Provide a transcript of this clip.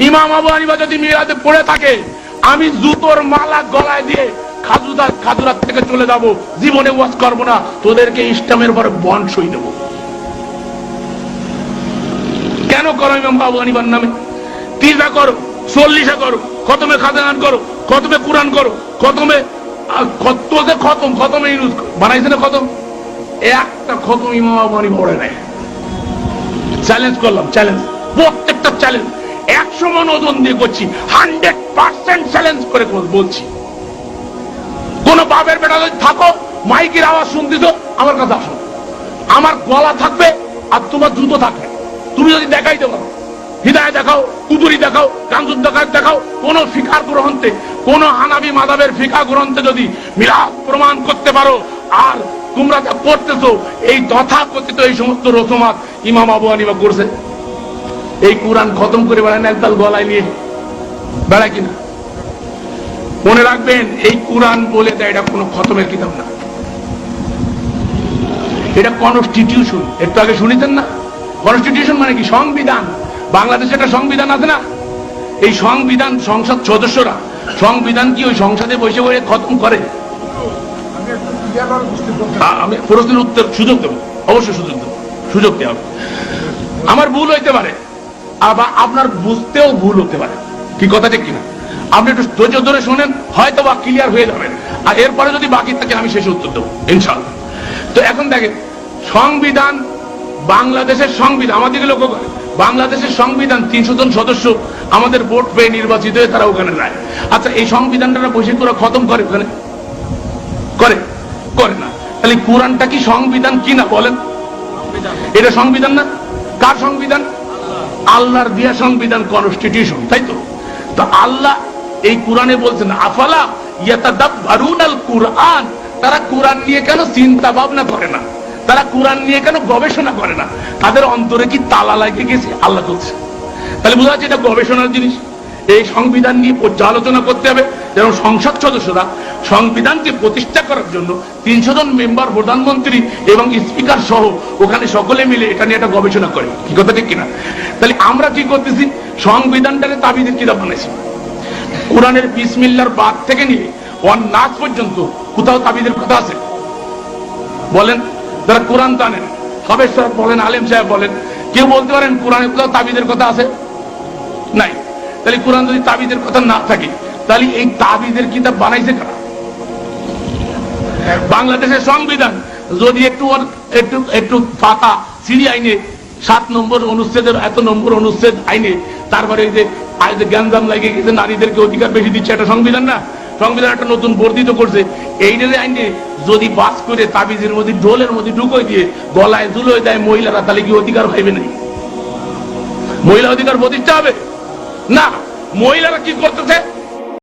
ইমাম আবু হানিফা যদি মিরাজে পড়ে থাকে, আমি জুতোর মালা গলায় দিয়ে খাজুরাত থেকে চলে যাব, জীবনে ওয়াজ করবো না, তোদেরকে ইসলামের পরে বন্ড সই দেব। কেন করো ইমাম আবু হানিফার নামে? 30 করো, 40 করো, খতমে খাজানান করো, খতমে কুরআন করো, খতমে খতমে ইউজ বানাইছে না খতম, একটা খতম ইমাম আবু হানিফা পড়ে নাই। চ্যালেঞ্জ করলাম, চ্যালেঞ্জ, প্রত্যেকটা চ্যালেঞ্জ 100 মন ওজন দিয়ে করছি, 100% চ্যালেঞ্জ করে বলছি। কোন বাপের বেটা যদি থাকো, মাইকের আওয়াজ শুনতেছ, আমার কাছে আসো, আমার গলা থাকবে আর তোমার জুতো থাকবে। তুমি যদি দেখাইতে পারো, হিদায়াত দেখাও, কুতুরি দেখাও, কানজুদ দেখাও, কোন ফিকার গ্রন্থে, কোন হানাবি মাযহাবের ফিকাহ গ্রন্থে যদি মিলাদ প্রমাণ করতে পারো, আর তোমরা যা করতেছো এই তথাকথিত এই সমস্ত রসমাত ইমাম আবু হানিফা করছে, এই কুরআন খতম করে বেড়ায় না, একদল গলায় নিয়ে বেড়ায় কিনা? মনে রাখবেন, এই কুরআন বলে দেয় এটা কোনো খতমের কিতাব না, এটা কনস্টিটিউশন। একটু আগে শুনেছেন না, কনস্টিটিউশন মানে কি? সংবিধান। বাংলাদেশে একটা সংবিধান আছে না, এই সংবিধান সংসদ সদস্যরা সংবিধান কি ওই সংসদে বসে বসে খতম করে? আমি প্রশ্নের উত্তর সুযোগ দেবো, অবশ্যই সুযোগ দেওয়া হবে। আমার ভুল হইতে পারে, আবার আপনার বুঝতেও ভুল হতে পারে, কি কথা ঠিক কিনা? আপনি একটু ধৈর্য ধরে শোনেন, হয়তো বা ক্লিয়ার হয়ে যাবেন, আর এরপরে যদি বাকি থাকে আমি শেষে উত্তর দেবো ইনশাআল্লাহ। তো এখন দেখেন, সংবিধান, বাংলাদেশের সংবিধান, আমাদেরকে লক্ষ্য করে, বাংলাদেশের সংবিধান 300 জন সদস্য আমাদের ভোট পেয়ে নির্বাচিত হয়ে তারা ওখানে যায়। আচ্ছা, এই সংবিধানটা বসে করে খতম করে ওখানে? করে না। তাহলে কোরআনটা কি সংবিধান কি না বলেন? এটা সংবিধান না? কার সংবিধান? আল্লাহর দিয়া সংবিধান, কনস্টিটিউশন, তাই তো? তো আল্লাহ এই কোরআনে বলছেন, আফালা ইয়াতাদাব্বারুনাল কুরআন, তারা কোরআন নিয়ে কেন চিন্তা ভাবনা করে না, তারা কোরআন নিয়ে কেন গবেষণা করে না? তাদের অন্তরে কি তালা লাগে গেছে? আল্লাহ বলছে। তাহলে বোঝা যাচ্ছে এটা গবেষণার জিনিস। এই সংবিধান নিয়ে পর্যালোচনা করতে হবে, যেমন সংসদ সদস্যরা সংবিধানকে প্রতিষ্ঠা করার জন্য 300 জন মেম্বার, প্রধানমন্ত্রী এবং স্পিকার সহ ওখানে সকলে মিলে এটা নিয়ে একটা গবেষণা করে, কি কথা ঠিক কিনা? তাহলে আমরা কি করতেছি? সংবিধানটাকে তাবিদের কিতাব বানাইছি। কোরআনের বিসমিল্লাহর বাদ থেকে নিয়ে ওয়ান নাস পর্যন্ত কোথাও তাবিদের কথা আছে? বলেন, যারা কোরআন জানেন, হাফেজ সাহেব বলেন, আলেম সাহেব বলেন, কেউ বলতে পারেন কোরআনে কোথাও তাবিদের কথা আছে? নাই। তাহলে কোরআন যদি তাবিদের কথা না থাকে, তাহলে এই তাবিদের কিতাব বানাইছে কারা? বাংলাদেশের সংবিধান যদি একটু পাতা সিঁড়ি আইনে 7 নম্বর অনুচ্ছেদের এত নম্বর অনুচ্ছেদ আইনে, তারপরে এই যে গ্যাঞ্জাম লাগিয়ে গেছে, নারীদেরকে অধিকার বেশি দিচ্ছে, একটা সংবিধান না? সংবিধান একটা নতুন বর্ধিত করছে, এই আইনে যদি বাস করে তাবিজের মধ্যে, ঢোলের মধ্যে ঢুকোয় দিয়ে গলায় ঝুলোয় দেয় মহিলারা, তাহলে কি অধিকার পাইবে না? মহিলা অধিকার প্রতিষ্ঠা হবে না? মহিলারা কি করতেছে?